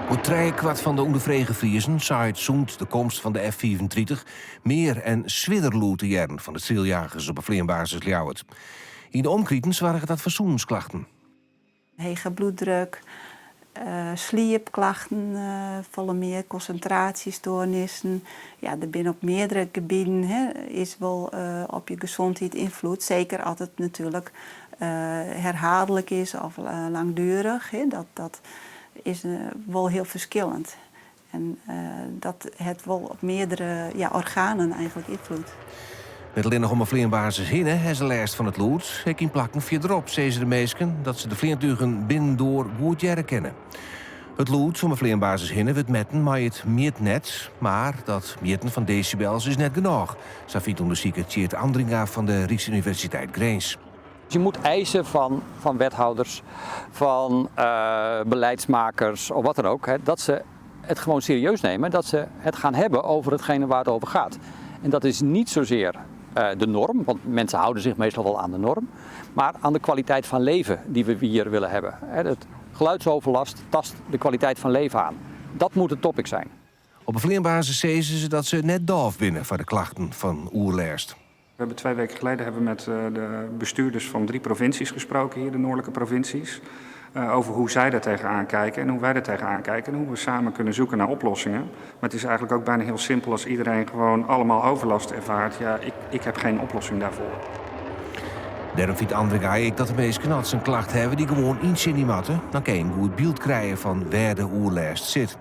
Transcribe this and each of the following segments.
Goed 3/4 van de ondervregen Friesen zaait zoent de komst van de F-35 meer en swidderloe te jaren van de strieljagers op een vleerbasis Ljouwert. In de omkrietens waren dat verzoensklachten. Hege bloeddruk, sliepklachten, volle meer concentratiestoornissen. Ja, er zijn op meerdere gebieden is wel op je gezondheid invloed. Zeker als het natuurlijk herhaaldelijk is of langdurig. Dat is wel heel verschillend. En dat het wel op meerdere organen eigenlijk invloedt. Met alleen nog om een vleerbasis heen, hè, is de lijst van het lood. Ik in plakken verderop, zeggen ze de meesken, dat ze de vleertuigen binnendoor goed jaren kennen. Het lood om een vleerbasis heen wordt metten, maar het meet net. Maar dat meten van decibels is net genoeg. Zo vindt onderzoeker Tjeerd Andringa van de Rijksuniversiteit Grains. Je moet eisen van wethouders, van beleidsmakers of wat dan ook, dat ze het gewoon serieus nemen. Dat ze het gaan hebben over hetgene waar het over gaat. En dat is niet zozeer de norm, want mensen houden zich meestal wel aan de norm. Maar aan de kwaliteit van leven die we hier willen hebben. Het geluidsoverlast tast de kwaliteit van leven aan. Dat moet het topic zijn. Op een vleerbasis zeggen ze dat ze net doof binnen van de klachten van oerlijst. We hebben 2 weken geleden met de bestuurders van 3 provincies gesproken, hier de noordelijke provincies. Over hoe zij daar tegenaan kijken en hoe wij daar tegenaan kijken. En hoe we samen kunnen zoeken naar oplossingen. Maar het is eigenlijk ook bijna heel simpel als iedereen gewoon allemaal overlast ervaart. Ja, ik heb geen oplossing daarvoor. Daarom vindt Andringa dat de meeste knats een klacht hebben die gewoon iets in die matten. Dan kan je een goed beeld krijgen van waar de oerlijst zit.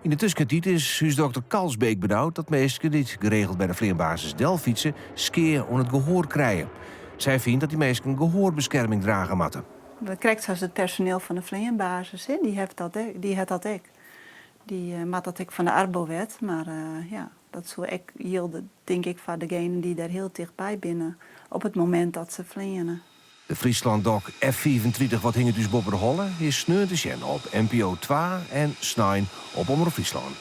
In de tussentijd is huisdokter Kalsbeek benauwd dat mensen die geregeld bij de vleerbasis Delfietsen skeer om het gehoor krijgen. Zij vindt dat die mensen gehoorbescherming dragen moeten. Dat krijgt zoals het personeel van de vleerbasis, die heeft dat ook. Die maakt dat ook van de Arbowet, maar dat zou ik hielden, denk ik, van degenen die daar heel dichtbij binnen op het moment dat ze vleeren. De Friesland-doc F-35 wat hing het dus boven de holle is sneu te zien op NPO 2 en 9 op Omroep Friesland.